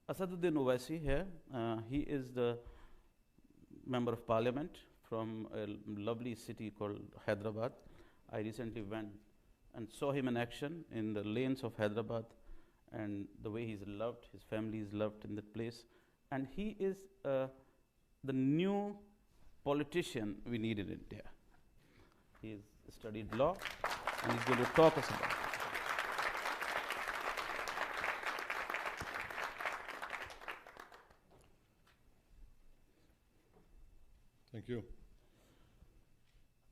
Asaduddin Owaisi here. He is the member of parliament from a lovely city called Hyderabad. I recently went and saw him in action in the lanes of Hyderabad, and the way he's loved, his family is loved in that place. And he is the new politician we need in India. He's studied law and he's going to talk us about it. Thank you.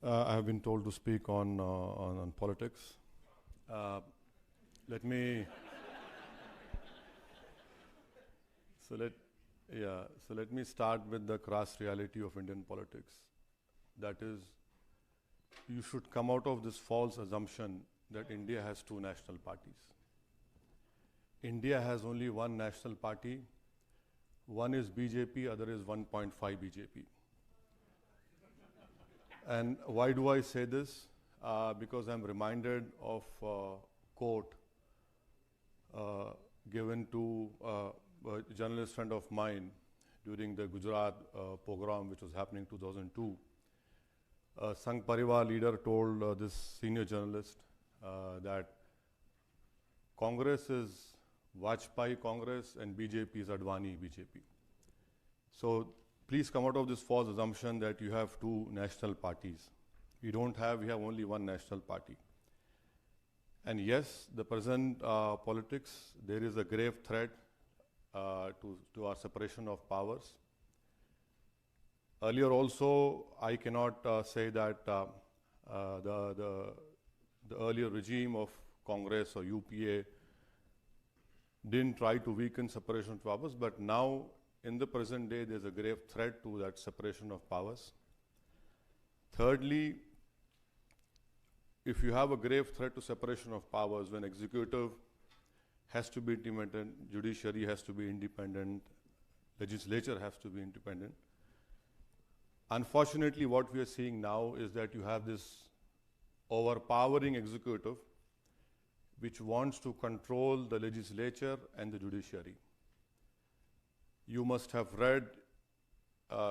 I have been told to speak on politics. Let me let me start with the crass reality of Indian politics. That is, you should come out of this false assumption that India has two national parties. India has only one national party. One is BJP, other is 1.5 BJP. And why do I say this? Because I'm reminded of a quote given to a journalist friend of mine during the Gujarat pogrom, which was happening in 2002. Sangh Parivar leader told this senior journalist that Congress is Vajpayee Congress and BJP is Advani BJP. So please come out of this false assumption that you have two national parties. We have only one national party. And yes, the present politics, there is a grave threat to our separation of powers. Earlier also, I cannot say that the earlier regime of Congress or UPA didn't try to weaken separation of powers, but now in the present day, there's a grave threat to that separation of powers. Thirdly, if you have a grave threat to separation of powers, when executive has to be independent, judiciary has to be independent, legislature has to be independent. Unfortunately, what we are seeing now is that you have this overpowering executive which wants to control the legislature and the judiciary. You must have read,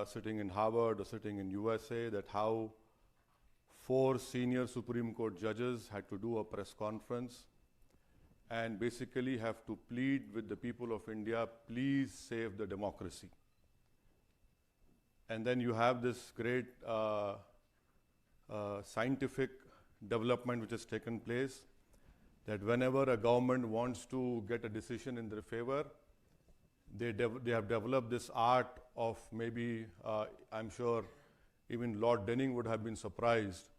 sitting in Harvard or sitting in USA, that how 4 senior Supreme Court judges had to do a press conference and basically have to plead with the people of India, please save the democracy. And then you have this great scientific development which has taken place, that whenever a government wants to get a decision in their favor, they have developed this art of maybe, I'm sure even Lord Denning would have been surprised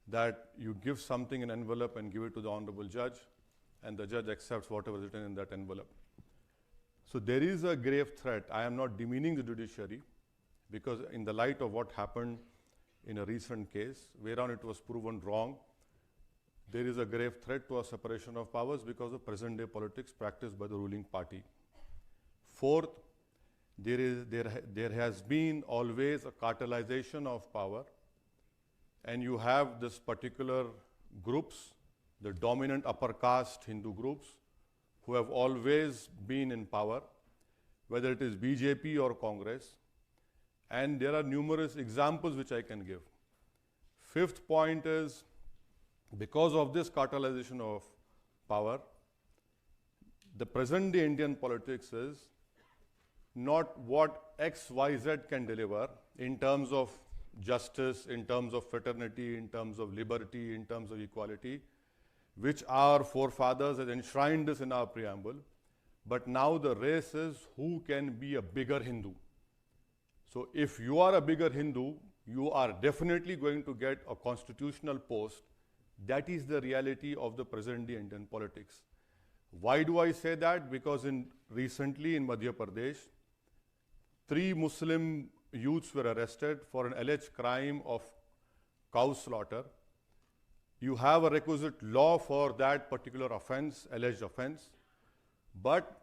that you give something in an envelope and give it to the honorable judge, and the judge accepts whatever is written in that envelope. So there is a grave threat. I am not demeaning the judiciary, because in the light of what happened in a recent case, whereon it was proven wrong, there is a grave threat to our separation of powers because of present day politics practiced by the ruling party. Fourth, there has been always a cartelization of power, and you have this particular groups, the dominant upper caste Hindu groups, who have always been in power, whether it is BJP or Congress, and there are numerous examples which I can give. Fifth point is, because of this cartelization of power, the present day Indian politics is not what XYZ can deliver in terms of justice, in terms of fraternity, in terms of liberty, in terms of equality, which our forefathers had enshrined this in our preamble. But now the race is who can be a bigger Hindu. So if you are a bigger Hindu, you are definitely going to get a constitutional post. That is the reality of the present day Indian politics. Why do I say that? Because recently in Madhya Pradesh, 3 Muslim youths were arrested for an alleged crime of cow slaughter. You have a requisite law for that particular offense, alleged offense, but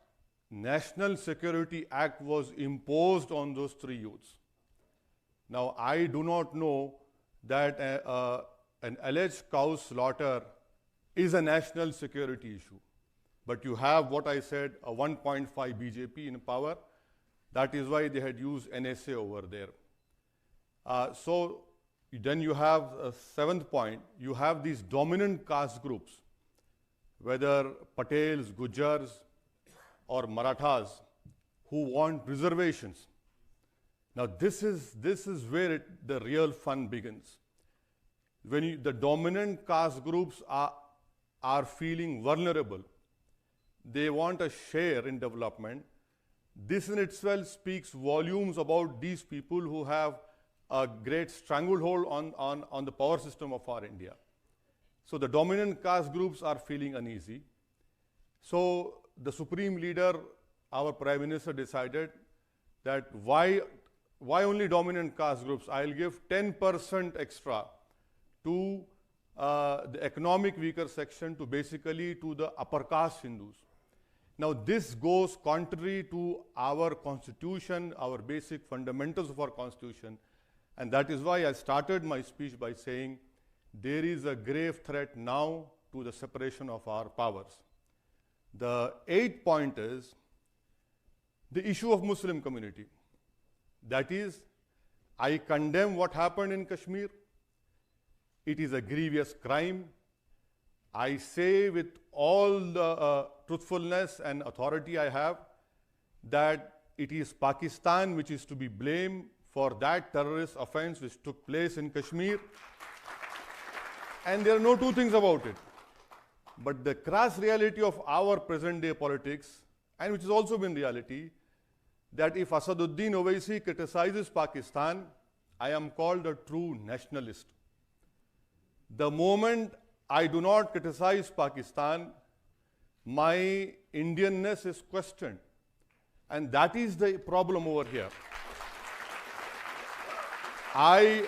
National Security Act was imposed on those 3 youths. Now, I do not know that an alleged cow slaughter is a national security issue. But you have what I said, a 1.5 BJP in power. That is why they had used NSA over there. So then you have a seventh point. You have these dominant caste groups, whether Patels, Gujars, or Marathas, who want reservations. Now this is where the real fun begins. When the dominant caste groups are feeling vulnerable, they want a share in development. This in itself speaks volumes about these people who have a great stranglehold on the power system of our India. So the dominant caste groups are feeling uneasy. So the Supreme Leader, our Prime Minister, decided that why only dominant caste groups? I'll give 10% extra to the economic weaker section, to basically to the upper caste Hindus. Now this goes contrary to our constitution, our basic fundamentals of our constitution, and that is why I started my speech by saying there is a grave threat now to the separation of our powers. The eighth point is the issue of Muslim community. That is, I condemn what happened in Kashmir. It is a grievous crime. I say with all the truthfulness and authority I have that it is Pakistan which is to be blamed for that terrorist offense which took place in Kashmir. And there are no two things about it. But the crass reality of our present day politics, and which has also been reality, that if Asaduddin Owaisi criticizes Pakistan, I am called a true nationalist. The moment I do not criticize Pakistan, my Indianness is questioned. And that is the problem over here. I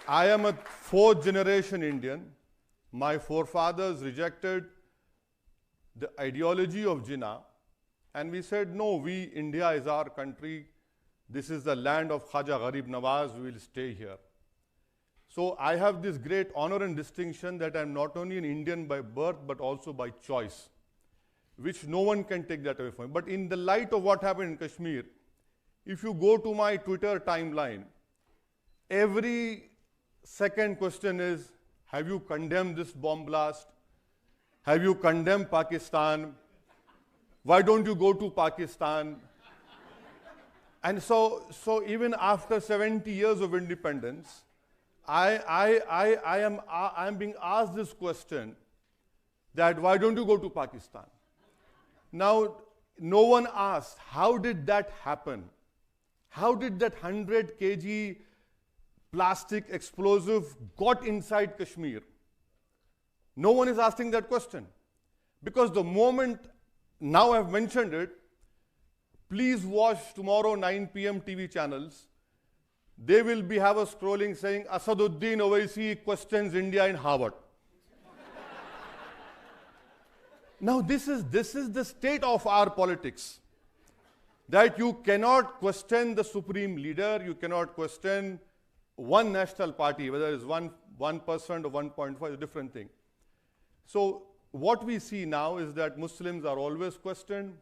am a fourth generation Indian. My forefathers rejected the ideology of Jinnah, and we said, no, India is our country. This is the land of Khaja Gharib Nawaz. We will stay here. So I have this great honor and distinction that I am not only an Indian by birth, but also by choice, which no one can take that away from me. But in the light of what happened in Kashmir, if you go to my Twitter timeline, every second question is, have you condemned this bomb blast? Have you condemned Pakistan? Why don't you go to Pakistan? And so even after 70 years of independence, I am being asked this question, that why don't you go to Pakistan? Now, no one asked, how did that happen? How did that 100 kg plastic explosive got inside Kashmir? No one is asking that question. Because the moment, now I've mentioned it, please watch tomorrow 9 p.m. TV channels. They will have a scrolling saying, Asaduddin Owaisi questions India in Harvard. Now this is the state of our politics. That you cannot question the Supreme Leader, you cannot question one national party, whether it's 1% or 1.5, a different thing. So what we see now is that Muslims are always questioned.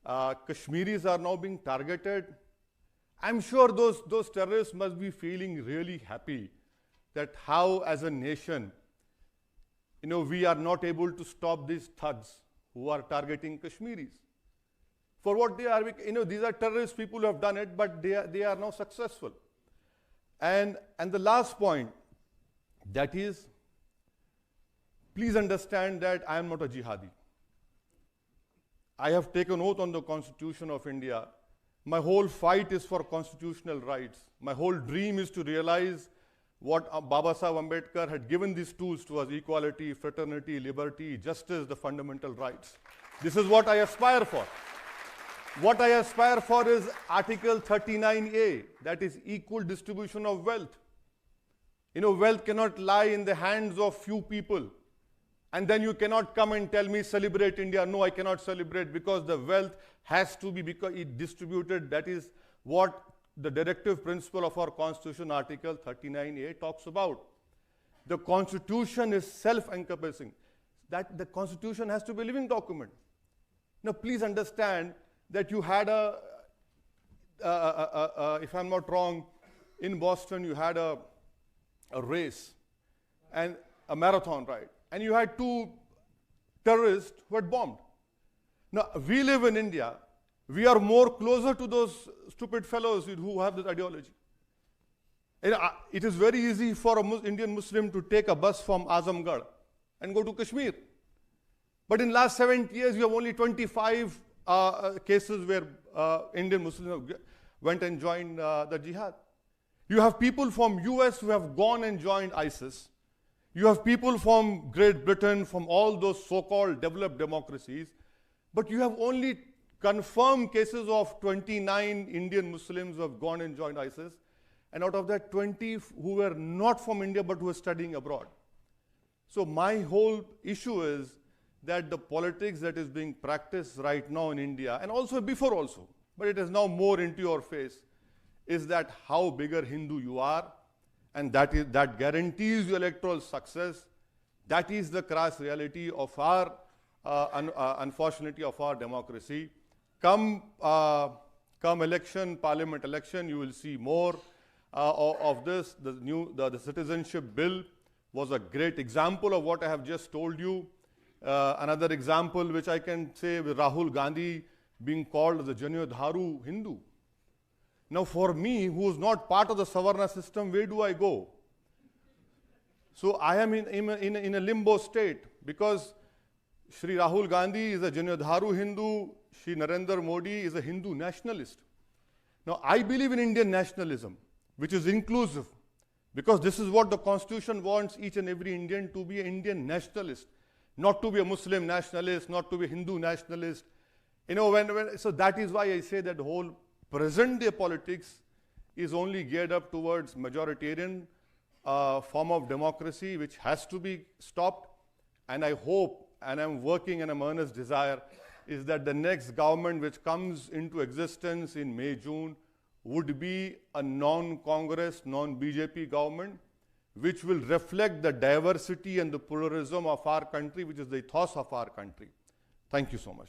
Kashmiris are now being targeted. I'm sure those terrorists must be feeling really happy that how, as a nation, we are not able to stop these thugs who are targeting Kashmiris. For what they are, these are terrorist people who have done it, but they are now successful. And the last point, that is, please understand that I am not a jihadi. I have taken oath on the Constitution of India. My whole fight is for constitutional rights. My whole dream is to realize what Baba Sahib Ambedkar had given these tools to us: equality, fraternity, liberty, justice, the fundamental rights. This is what I aspire for. What I aspire for is Article 39A, that is equal distribution of wealth. Wealth cannot lie in the hands of few people. And then you cannot come and tell me, celebrate India. No, I cannot celebrate, because the wealth has to be distributed. That is what the directive principle of our Constitution, Article 39A, talks about. The Constitution is self-encompassing. That the Constitution has to be a living document. Now, please understand that you had if I'm not wrong, in Boston you had a race and a marathon, right? And you had 2 terrorists who had bombed. Now, we live in India. We are more closer to those stupid fellows who have this ideology. It is very easy for an Indian Muslim to take a bus from Azamgarh and go to Kashmir. But in last 70 years, you have only 25 cases where Indian Muslims went and joined the jihad. You have people from US who have gone and joined ISIS. You have people from Great Britain, from all those so-called developed democracies. But you have only confirmed cases of 29 Indian Muslims who have gone and joined ISIS. And out of that, 20 who were not from India but who were studying abroad. So my whole issue is that the politics that is being practiced right now in India, and also before also, but it is now more into your face, is that how bigger Hindu you are, and that guarantees you electoral success. That is the crass reality of our, unfortunately, of our democracy. Come election, parliament election, you will see more of this. The citizenship bill was a great example of what I have just told you. Another example which I can say with Rahul Gandhi being called the Janyodharu Hindu. Now for me, who is not part of the Savarna system, where do I go? So I am in a limbo state, because Shri Rahul Gandhi is a Janyodharu Hindu, Shri Narendra Modi is a Hindu nationalist. Now I believe in Indian nationalism, which is inclusive, because this is what the Constitution wants each and every Indian to be an Indian nationalist, not to be a Muslim nationalist, not to be a Hindu nationalist. You know, so that is why I say that the whole present day politics is only geared up towards majoritarian form of democracy, which has to be stopped. And I hope, and I'm working and I'm earnest desire, is that the next government which comes into existence in May, June, would be a non-Congress, non-BJP government, which will reflect the diversity and the pluralism of our country, which is the ethos of our country. Thank you so much.